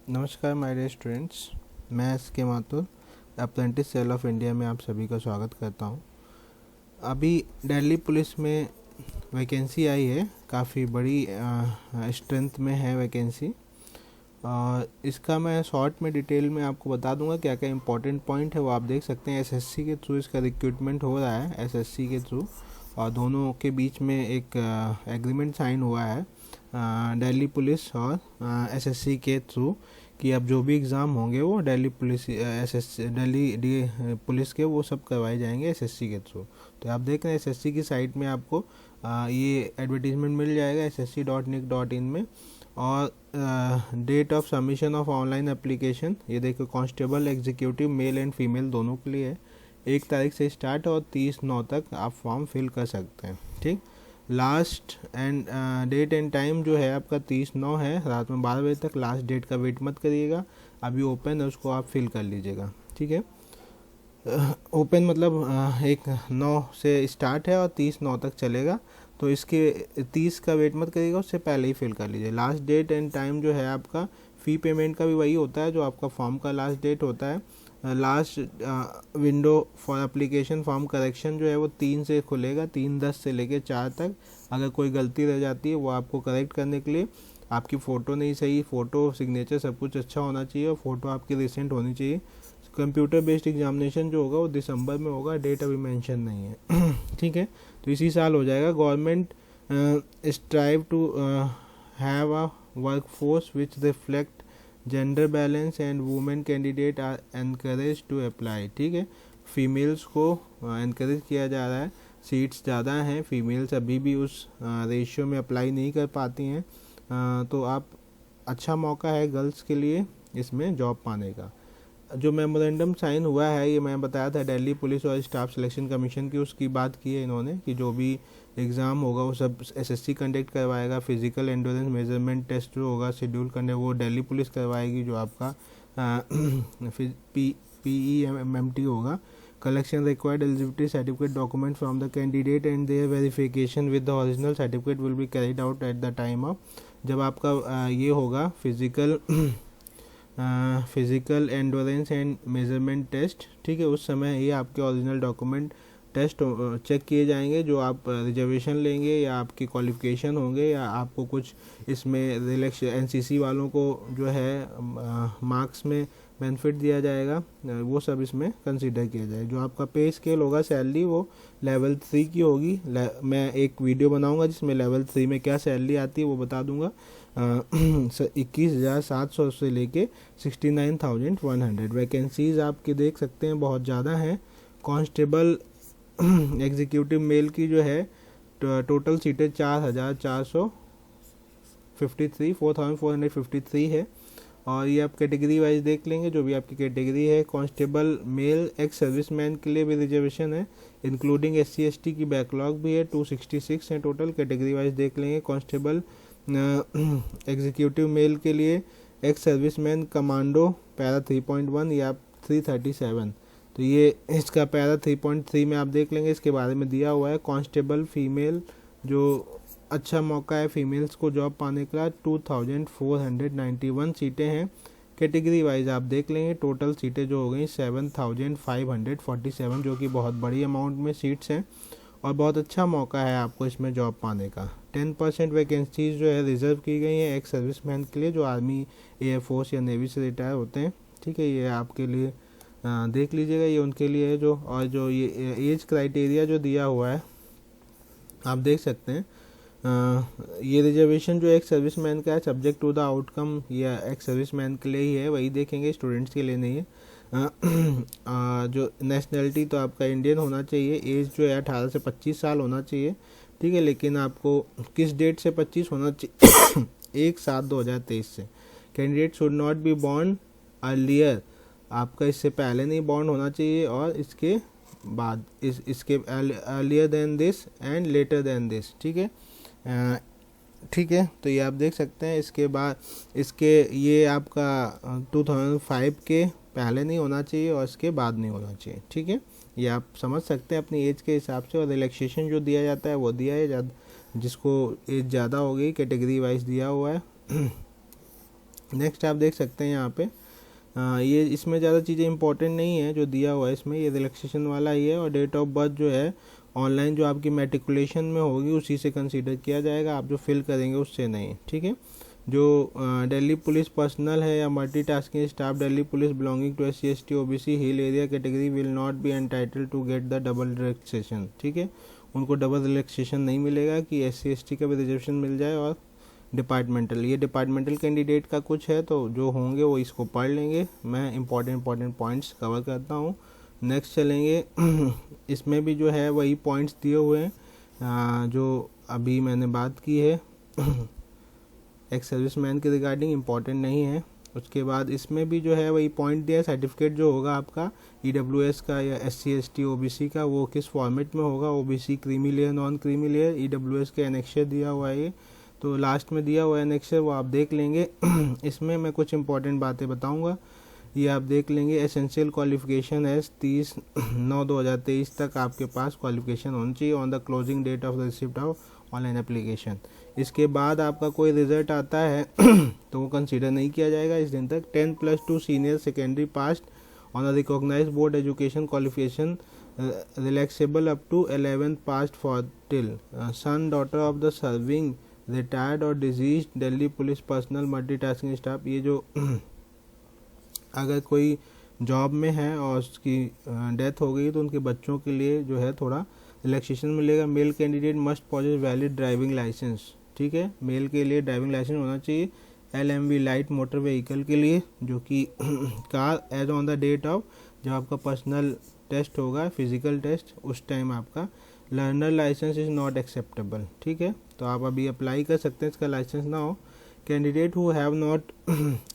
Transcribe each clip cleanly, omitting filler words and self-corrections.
नमस्कार my dear students, मैं S K Mathur apprentice cell of India में आप सभी का स्वागत करता हूं। अभी दिल्ली पुलिस में वैकेंसी आई है, काफ़ी बड़ी स्ट्रेंथ में है वैकेंसी। और इसका मैं शॉर्ट में डिटेल में आपको बता दूंगा क्या क्या इंपॉर्टेंट पॉइंट है, वो आप देख सकते हैं। एसएससी के थ्रू इसका रिक्रूटमेंट हो रहा है, एसएससी के थ्रू, और दोनों के बीच में एक एग्रीमेंट साइन हुआ है दिल्ली पुलिस और एसएससी के थ्रू कि अब जो भी एग्ज़ाम होंगे वो दिल्ली पुलिस दिल्ली पुलिस के वो सब करवाए जाएंगे एसएससी के थ्रू। तो आप देख रहे हैं एसएससी की साइट में आपको ये एडवर्टीजमेंट मिल जाएगा ssc.nic.in में। और date of submission of online application, ये देखो, constable executive male and female दोनों के लिए है। 1 तारीख से स्टार्ट और 30/9 तक आप फॉर्म फिल कर सकते हैं। ठीक, last and date and time जो है आपका 30/9 है, रात में 12 बजे तक। लास्ट डेट का वेट मत करिएगा, अभी ओपन है, उसको आप फिल कर लीजिएगा। ठीक है, ओपन मतलब 1/9 से स्टार्ट है और 30/9 तक चलेगा, तो इसके 30 का वेट मत करिएगा, उससे पहले ही फिल कर लीजिए। लास्ट डेट एंड टाइम जो है आपका, फ़ी पेमेंट का भी वही होता है जो आपका फॉर्म का लास्ट डेट होता है। Last window for application form correction जो है वो 3 से खुलेगा, 3:10 से लेकर 4 तक। अगर कोई गलती रह जाती है वो आपको करेक्ट करने के लिए, आपकी फ़ोटो नहीं सही, फ़ोटो सिग्नेचर सब कुछ अच्छा होना चाहिए और फ़ोटो आपकी रिसेंट होनी चाहिए। कंप्यूटर बेस्ड एग्जामिनेशन जो होगा वो दिसंबर में होगा, डेट अभी मेंशन नहीं है। ठीक है, तो इसी साल हो जाएगा। Government strive to have a workforce which reflect gender balance and women candidate are encourage to apply. ठीक है, फीमेल्स को एनकरेज किया जा रहा है, सीट्स ज़्यादा हैं, फीमेल्स अभी भी उस रेशियो में अप्लाई नहीं कर पाती हैं। तो आप, अच्छा मौका है गर्ल्स के लिए इसमें जॉब पाने का। जो मेमोरेंडम साइन हुआ है, ये मैं बताया था दिल्ली पुलिस और स्टाफ सिलेक्शन कमीशन की, उसकी बात की है इन्होंने कि जो भी एग्ज़ाम होगा वो सब एसएससी कंडक्ट करवाएगा। फिजिकल एंडोरेंस मेजरमेंट टेस्ट जो होगा शेड्यूल करने, वो दिल्ली पुलिस करवाएगी, जो आपका PEMMT होगा। Collection required eligibility certificate document from the candidate and their verification with the original certificate will be carried out at the time of, जब आपका ये होगा physical endurance and measurement test. ठीक है, उस समय ये आपके ओरिजिनल डॉक्यूमेंट टेस्ट चेक किए जाएंगे, जो आप रिजर्वेशन लेंगे या आपकी क्वालिफिकेशन होंगे या आपको कुछ इसमें रिलैक्स, एनसीसी वालों को जो है मार्क्स में बेनिफिट दिया जाएगा, वो सब इसमें कंसीडर किया जाए। जो आपका पे स्केल होगा, सैलरी, वो लेवल 3 की होगी। मैं एक वीडियो बनाऊंगा जिसमें लेवल 3 में क्या सैलरी आती है वो बता दूंगा। 21,700 से लेके 69,100 वैकेंसीज आपके देख सकते हैं, बहुत ज़्यादा हैं। कांस्टेबल एग्जीक्यूटिव मेल की जो है टोटल सीटें 4,453 है। और ये आप कैटेगरी वाइज देख लेंगे, जो भी आपकी कैटेगरी है। कांस्टेबल मेल एक्स सर्विसमैन के लिए भी रिजर्वेशन है, इंक्लूडिंग SC ST की बैकलॉग भी है, 266 है टोटल। कैटेगरी वाइज देख लेंगे। कांस्टेबल एग्जीक्यूटिव मेल के लिए एक्स सर्विसमैन कमांडो पैरा 3.1 या 337, तो ये इसका पैरा 3.3 में आप देख लेंगे, इसके बारे में दिया हुआ है। कांस्टेबल फीमेल, जो अच्छा मौका है फीमेल्स को जॉब पाने का, 2,491 सीटें हैं। कैटेगरी वाइज आप देख लेंगे, टोटल सीटें जो हो गई 7,547, जो कि बहुत बड़ी अमाउंट में सीट्स हैं और बहुत अच्छा मौका है आपको इसमें जॉब पाने का। 10% वैकेंसीज जो है रिजर्व की गई हैं एक्स सर्विसमैन के लिए, जो आर्मी, एयरफोर्स या नेवी से रिटायर होते हैं। ठीक है, ये आपके लिए देख लीजिएगा, ये उनके लिए है जो। और जो ये एज क्राइटेरिया जो दिया हुआ है आप देख सकते हैं। ये रिजर्वेशन जो एक्स सर्विसमैन का है, सब्जेक्ट टू द आउटकम, या एक्स सर्विसमैन के लिए ही है, वही देखेंगे, स्टूडेंट्स के लिए नहीं है। जो नेशनैलिटी तो आपका इंडियन होना चाहिए। एज जो है 18 से 25 साल होना चाहिए। ठीक है, लेकिन आपको किस डेट से 25 होना चाहिए? 1/7/2023 से। Candidate should not be born earlier, आपका इससे पहले नहीं बॉर्न होना चाहिए, और इसके बाद इसके earlier than this and later than this. ठीक है, ठीक है, तो ये आप देख सकते हैं। इसके बाद ये आपका 2005 के पहले नहीं होना चाहिए और इसके बाद नहीं होना चाहिए। ठीक है, ये आप समझ सकते हैं अपनी एज के हिसाब से। और रिलैक्सेशन जो दिया जाता है वो दिया है, जिसको एज ज़्यादा हो गई कैटेगरी वाइज दिया हुआ है। नेक्स्ट आप देख सकते हैं यहाँ पे ये इसमें ज़्यादा चीज़ें इंपॉर्टेंट नहीं है जो दिया हुआ है इसमें, ये रिलैक्सेशन वाला ही है। और डेट ऑफ बर्थ जो है ऑनलाइन जो आपकी मैट्रिकुलेशन में होगी उसी से कंसीडर किया जाएगा, आप जो फिल करेंगे उससे नहीं, ठीक है। जो दिल्ली पुलिस पर्सनल है या multitasking staff Delhi police belonging to SC/ST OBC hill area category will not be entitled to get the double relaxation, ठीक है। उनको डबल रिलैक्सेशन नहीं मिलेगा कि SC/ST का भी रिजर्वेशन मिल जाए और डिपार्टमेंटल, ये डिपार्टमेंटल कैंडिडेट का कुछ है, तो जो होंगे वो इसको पढ़ लेंगे। मैं इंपॉर्टेंट पॉइंट्स कवर करता हूँ। नेक्स्ट चलेंगे इसमें भी जो है वही पॉइंट्स दिए हुए हैं जो अभी मैंने बात की है एक्स सर्विसमैन के रिगार्डिंग, इम्पॉर्टेंट नहीं है। उसके बाद इसमें भी जो है वही पॉइंट दिया है, सर्टिफिकेट जो होगा आपका EWS का या SC/ST OBC का वो किस फॉर्मेट में होगा, OBC creamy layer non creamy layer, EWS के एनेक्सर दिया हुआ है ये, तो लास्ट में दिया हुआ है एनेक्सर, वो आप देख लेंगे। इसमें मैं कुछ इंपॉर्टेंट बातें बताऊंगा, ये आप देख लेंगे। एसेंशियल क्वालिफिकेशन है 30/9/2023 तक आपके पास क्वालिफिकेशन होनी चाहिए on the closing date of the receipt of online application. इसके बाद आपका कोई रिजल्ट आता है तो वो कंसीडर नहीं किया जाएगा इस दिन तक। 10+2 senior secondary pass on a recognised board education qualification relaxable up to 11th pass for till son daughter of the serving retired और disease Delhi police personnel multitasking staff. ये जो अगर कोई जॉब में है और उसकी डेथ हो गई तो उनके बच्चों के लिए जो है थोड़ा रिलैक्सेशन मिलेगा। Male candidate must possess valid driving licence, ठीक है, मेल के लिए ड्राइविंग लाइसेंस होना चाहिए। LMV लाइट मोटर व्हीकल के लिए जो कि कार age on the date of जब आपका पर्सनल टेस्ट होगा फिजिकल टेस्ट उस टाइम आपका learner licence is not acceptable, ठीक है, तो आप अभी अप्लाई कर सकते हैं इसका लाइसेंस ना हो। Candidate who have not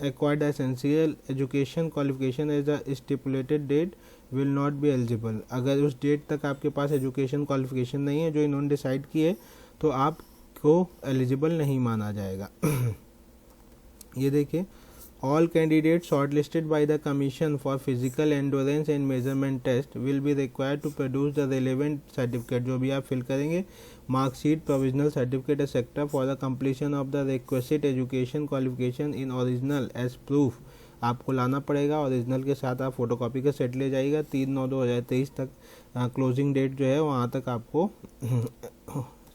acquired essential education qualification as a stipulated date will not be eligible. अगर उस डेट तक आपके पास एजुकेशन क्वालिफिकेशन नहीं है जो इन्होंने डिसाइड की है तो आपको एलिजिबल नहीं माना जाएगा। ये देखिए, all candidates shortlisted by the commission for physical endurance and measurement test will be required to produce the relevant certificate, जो भी आप फिल करेंगे, marksheet, provisional certificate etcetera for the completion of the requested education qualification in original age proof आपको लाना पड़ेगा। Original के साथ आप फोटोकॉपी का सेट ले जाइएगा। 3/9/2023 तक क्लोजिंग डेट जो है वहाँ तक आपको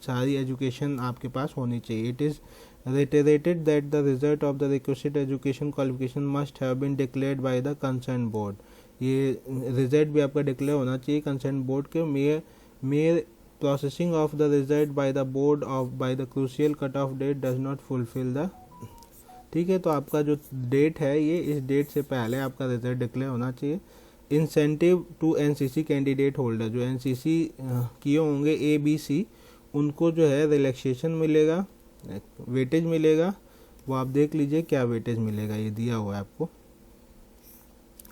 सारी एजुकेशन आपके पास होनी चाहिए। It is reiterated that the result of the requisite education qualification must have been declared by the concerned board। ये रिजल्ट भी आपका डिक्लेयर होना चाहिए कंसर्न बोर्ड के। Mayor processing of the result by the board of by the crucial cut off date does not fulfil the, ठीक है, तो आपका जो डेट है ये इस डेट से पहले आपका रिजल्ट डिक्लेयर होना चाहिए। Incentive to NCC candidate holder, जो NCC किए होंगे ABC उनको जो है रिलैक्सेशन मिलेगा, वेटेज मिलेगा, वो आप देख लीजिए क्या वेटेज मिलेगा, ये दिया हुआ है आपको।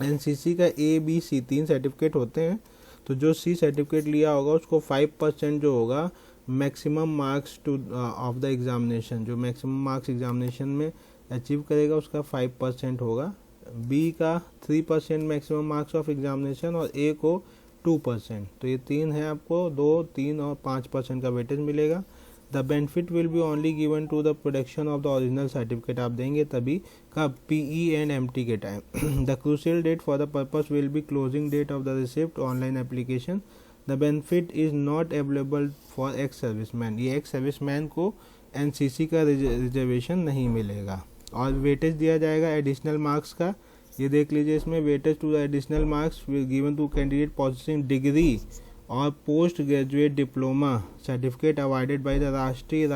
NCC का ABC 3 सर्टिफिकेट होते हैं, तो जो C सर्टिफिकेट लिया होगा उसको 5% जो होगा maximum marks two of the examination, जो मैक्सिमम मार्क्स एग्जामिनेशन में अचीव करेगा उसका 5% होगा। B का 3% मैक्सिमम मार्क्स ऑफ एग्जामिनेशन और A को 2%, तो ये 3 है, आपको 2, 3 और 5% का वेटेज मिलेगा। The benefit will be only given to the production of the original certificate, आप देंगे तभी कब, PE एंड MT के time. The crucial date for the purpose will be closing date of the receipt online application. The benefit is not available for ex serviceman, ये ex serviceman को NCC का reservation नहीं मिलेगा। और weightage दिया जाएगा additional marks का, ये देख लीजिए, इसमें weightage to the additional marks given to candidate possessing degree और post graduate diploma certificate awarded by the Rashtriya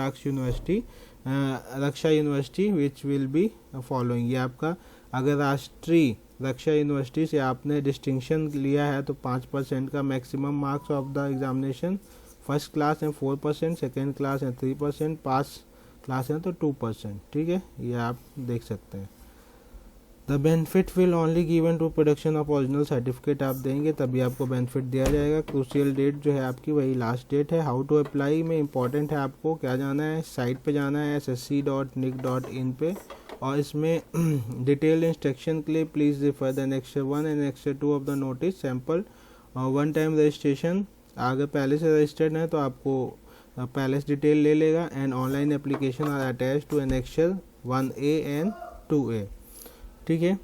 Raksha university which will be following. ये आपका अगर राष्ट्रीय रक्षा यूनिवर्सिटी से आपने डिस्टिंक्शन लिया है तो 5% का maximum marks of the examination, first class है 4%, सेकेंड क्लास है 3%, पास क्लास है तो 2%, ठीक है, ये आप देख सकते हैं। The benefit will only given to production of original certificate, आप देंगे तभी आपको बेनिफिट दिया जाएगा। क्रूशियल डेट जो है आपकी वही लास्ट डेट है। हाउ टू अप्लाई में इंपॉर्टेंट है, आपको क्या जाना है, साइट पे जाना है ssc.nic.in पे, और इसमें डिटेल इंस्ट्रक्शन के लिए please refer the Annexure 1 and Annexure 2 of the notice sample. 1 time registration, अगर पहले से रजिस्टर्ड है तो आपको पहले से डिटेल ले लेगा। And online application are attach to Annexure 1A and 2A। ठीक है,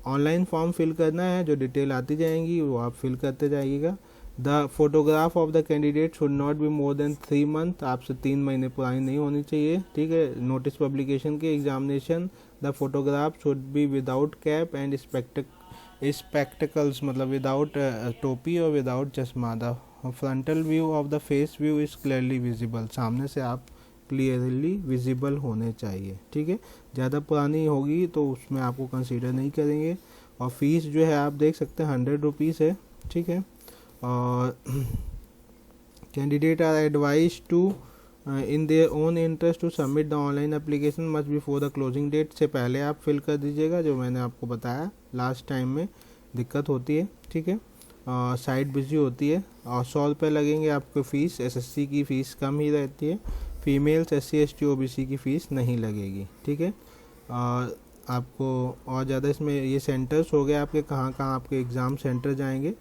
ऑनलाइन फॉर्म फिल करना है, जो डिटेल आती जाएंगी वो आप फिल करते जाइएगा। The photograph of the candidate should not be more than 3 month, आपसे 3 महीने पुरानी नहीं होनी चाहिए। ठीक है, नोटिस पब्लिकेशन के examination the photograph should be without cap and spectacles, मतलब विदाउट टोपी और विदाउट चश्मा। The frontal view of the face view is clearly visible, सामने से आप क्लियरली विजिबल होने चाहिए। ठीक है, ज़्यादा पुरानी होगी तो उसमें आपको कंसीडर नहीं करेंगे। और फीस जो है आप देख सकते हैं 100 रुपीज़ है। ठीक है, और candidate are advise to in their own interest to submit the online application much before the closing date, से पहले आप फिल कर दीजिएगा, जो मैंने आपको बताया लास्ट टाइम में दिक्कत होती है। ठीक है, साइट बिजी होती है। और 100 रुपये लगेंगे आपको फ़ीस, एसएससी की फ़ीस कम ही रहती है, फीमेल्स SC ST OBC की फ़ीस नहीं लगेगी। ठीक है, और आपको और ज़्यादा इसमें ये सेंटर्स हो गए आपके, कहाँ कहाँ आपके एग्ज़ाम सेंटर जाएंगे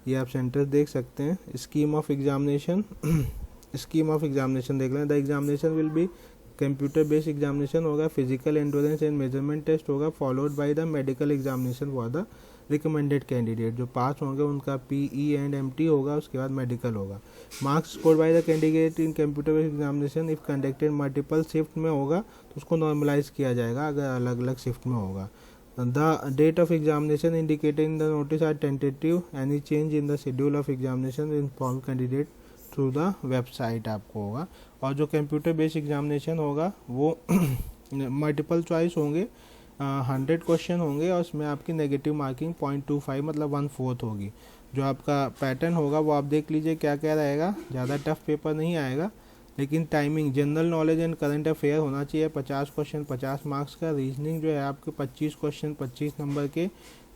ये आप सेंटर देख सकते हैं। स्कीम ऑफ एग्जामिनेशन देख लें। The examination will be computer based examination होगा, physical endurance and measurement test होगा, followed by the medical examination for the recommended candidate. जो पास होंगे उनका PE एंड MT होगा, उसके बाद मेडिकल होगा। Marks scored by the candidate in computer based examination if conducted multiple shift में होगा तो उसको नॉर्मलाइज किया जाएगा अगर अलग अलग शिफ्ट में होगा। The date of examination indicated in the notice are tentative, any change in the schedule of examination inform candidate through the website आपको होगा। और जो कंप्यूटर बेस्ड एग्जामिनेशन होगा वो मल्टीपल चॉइस होंगे, 100 क्वेश्चन होंगे और उसमें आपकी नेगेटिव मार्किंग 0.25 मतलब 1/4 होगी। जो आपका पैटर्न होगा वो आप देख लीजिए क्या क्या रहेगा, ज़्यादा टफ पेपर नहीं आएगा, लेकिन timing general knowledge and current affair होना चाहिए। 50 क्वेश्चन 50 मार्क्स का, रीजनिंग जो है आपके 25 क्वेश्चन 25 नंबर के,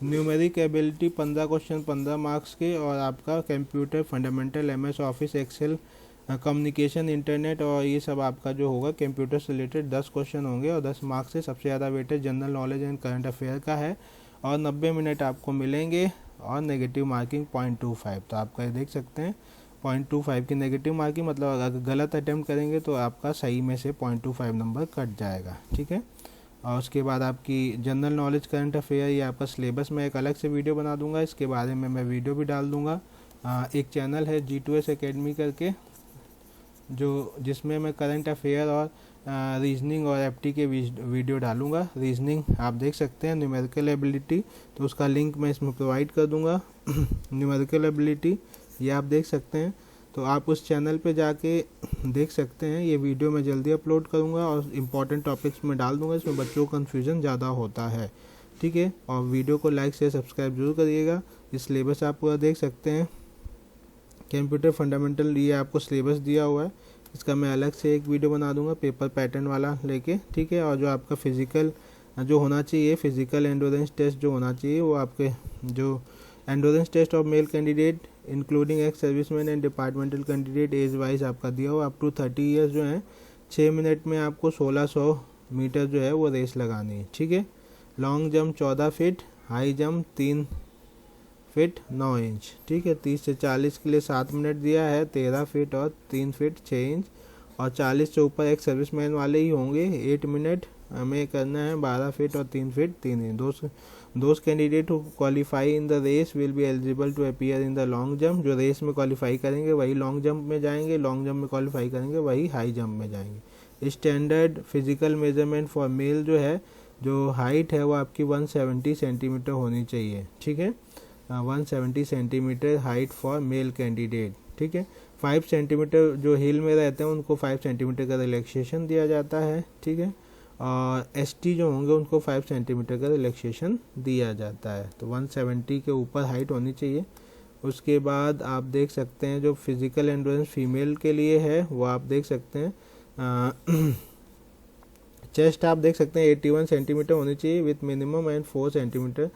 न्यूमेरिक एबिलिटी 15 क्वेश्चन 15 मार्क्स के, और आपका computer fundamental MS office excel communication internet और ये सब आपका जो होगा कंप्यूटर से रिलेटेड 10 क्वेश्चन होंगे और 10 मार्क्स से। सबसे ज़्यादा weightage general knowledge and current affair का है और 90 मिनट आपको मिलेंगे और नेगेटिव मार्किंग 0.25। तो आपका ये देख सकते हैं 0.25 की नेगेटिव मार्किंग, मतलब अगर गलत अटैम्प्ट करेंगे तो आपका सही में से 0.25 नंबर कट जाएगा। ठीक है, और उसके बाद आपकी जनरल नॉलेज करंट अफेयर ये आपका सिलेबस में एक अलग से वीडियो बना दूंगा, इसके बारे में मैं वीडियो भी डाल दूंगा। एक चैनल है G2S एकेडमी करके, जो जिसमें मैं करंट अफेयर और रीजनिंग और FT के वीडियो डालूंगा। रीजनिंग आप देख सकते हैं, न्यूमेरिकल एबिलिटी, तो उसका लिंक मैं इसमें प्रोवाइड कर दूंगा। न्यूमेरिकल एबिलिटी ये आप देख सकते हैं, तो आप उस चैनल पे जाके देख सकते हैं। ये वीडियो मैं जल्दी अपलोड करूंगा और इम्पॉर्टेंट टॉपिक्स में डाल दूंगा, इसमें बच्चों को कन्फ्यूज़न ज़्यादा होता है। ठीक है, और वीडियो को लाइक से सब्सक्राइब जरूर करिएगा। ये सिलेबस आप पूरा देख सकते हैं, कंप्यूटर फंडामेंटल ये आपको सिलेबस दिया हुआ है, इसका मैं अलग से एक वीडियो बना दूंगा पेपर पैटर्न वाला लेके। ठीक है, और जो आपका फिजिकल जो होना चाहिए, फिजिकल एंडोरेंस टेस्ट जो होना चाहिए, वो आपके जो endurance test of male candidate including ex serviceman and departmental candidate age wise आपका दिया हुआ, अप टू 30 ईयर्स जो है 6 मिनट में आपको 1600 मीटर जो है वो रेस लगानी है। ठीक है, long jump 14 feet, high jump 3 feet 9 inch. ठीक है, 30 से 40 के लिए 7 मिनट दिया है, 13 फीट और 3 फीट 6 इंच, और 40 से ऊपर एक सर्विसमैन वाले ही होंगे, 8 मिनट हमें करना है, 12 फीट और 3 फीट 3 इंच। दोस्त candidate who qualify in the race will be eligible to appear in the long jump. जो रेस में क्वालिफाई करेंगे वही लॉन्ग जंप में जाएंगे, लॉन्ग जंप में क्वालिफाई करेंगे वही हाई जंप में जाएंगे। Standard physical measurement for male जो है, जो हाइट है वो आपकी 170 सेंटीमीटर होनी चाहिए। ठीक है, 170 centimetre height for male candidate. ठीक है, 5 सेंटीमीटर जो हिल में रहते हैं उनको 5 सेंटीमीटर का रिलैक्सेशन दिया जाता है। ठीक है, और ST जो होंगे उनको 5 सेंटीमीटर का रिलैक्सेशन दिया जाता है। तो 170 के ऊपर हाइट होनी चाहिए। उसके बाद आप देख सकते हैं जो फिजिकल एंड्योरेंस फीमेल के लिए है वो आप देख सकते हैं, चेस्ट आप देख सकते हैं 81 सेंटीमीटर होनी चाहिए with minimum and 4 centimetre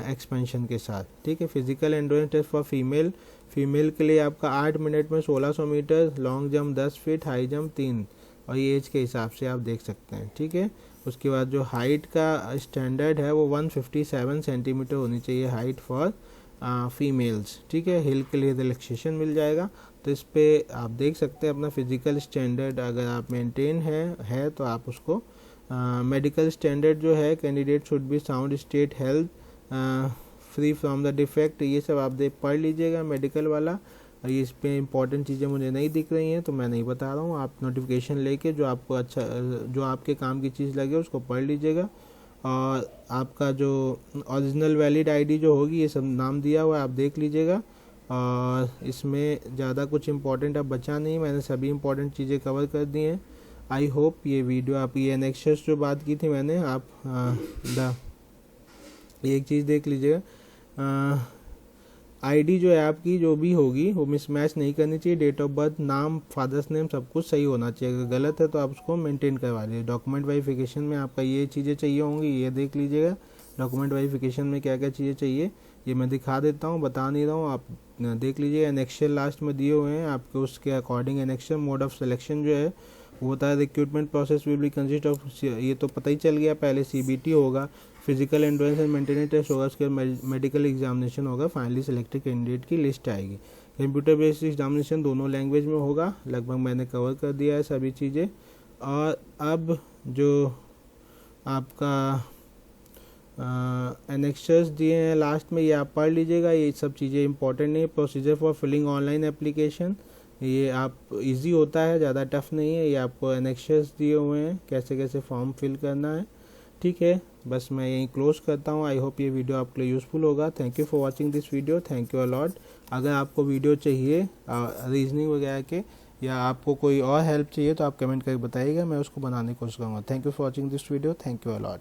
expansion के साथ। ठीक है, physical endurance test for female के लिए आपका 8 मिनट में 1600 metre, long jump 10 feet, high jump 3, और ये एज के हिसाब से आप देख सकते हैं। ठीक है, उसके बाद जो हाइट का स्टैंडर्ड है वो 157 सेंटीमीटर होनी चाहिए हाइट फॉर फीमेल्स। ठीक है, हिल के लिए रिलैक्सेशन मिल जाएगा। तो इस पे आप देख सकते हैं अपना फिजिकल स्टैंडर्ड अगर आप मेंटेन है तो आप उसको मेडिकल स्टैंडर्ड जो है, candidate should be sound state health free from the defect, ये सब आप पढ़ लीजिएगा मेडिकल वाला। और ये इस पे इंपॉर्टेंट चीज़ें मुझे नहीं दिख रही हैं तो मैं नहीं बता रहा हूँ, आप नोटिफिकेशन लेके जो आपको अच्छा, जो आपके काम की चीज़ लगे उसको पढ़ लीजिएगा। और आपका जो ओरिजिनल वैलिड आईडी जो होगी, ये सब नाम दिया हुआ है, आप देख लीजिएगा। और इसमें ज़्यादा कुछ इंपॉर्टेंट अब बचा नहीं, मैंने सभी इंपॉर्टेंट चीज़ें कवर कर दी हैं। आई होप ये वीडियो आप, ये एनेक्सर्स जो बात की थी मैंने, आप एक चीज़ देख लीजिएगा, आईडी जो है आपकी जो भी होगी वो मिसमैच नहीं करनी चाहिए। डेट ऑफ बर्थ, नाम, फादर्स नेम सब कुछ सही होना चाहिए। अगर गलत है तो आप उसको मेंटेन करवा लीजिए। डॉक्यूमेंट वेरिफिकेशन में आपका ये चीज़ें चाहिए होंगी, ये देख लीजिएगा। डॉक्यूमेंट वेरिफिकेशन में क्या क्या चीज़ें चाहिए ये मैं दिखा देता हूँ, बता नहीं रहा हूँ, आप देख लीजिए। एनेक्शर लास्ट में दिए हुए हैं आपके, उसके according annexure mode of selection जो है वो होता है recruitment process will be consist of, ये तो पता ही चल गया, पहले CBT होगा, physical endurance and maintenance test होगा, उसके बाद मेडिकल एग्जामिनेशन होगा, फाइनली सिलेक्टेड कैंडिडेट की लिस्ट आएगी। कंप्यूटर बेस्ड एग्जामिनेशन दोनों लैंग्वेज में होगा। लगभग मैंने कवर कर दिया है सभी चीज़ें। और अब जो आपका एनेक्सर्स दिए हैं लास्ट में, ये आप पढ़ लीजिएगा, ये सब चीज़ें इंपॉर्टेंट नहीं है। Procedure for filling online application, ये आप इजी होता है, ज़्यादा टफ नहीं है। ये आपको एनेक्सर्स दिए हुए हैं कैसे कैसे फॉर्म फिल करना है, ठीक है। बस मैं यहीं क्लोज करता हूँ। आई होप ये वीडियो आपके लिए यूज़फुल होगा। Thank you for watching this video, thank you a lot. अगर आपको वीडियो चाहिए रीजनिंग वगैरह के, या आपको कोई और हेल्प चाहिए तो आप कमेंट करके बताइएगा, मैं उसको बनाने की कोशिश करूँगा। Thank you for watching this video, thank you a lot.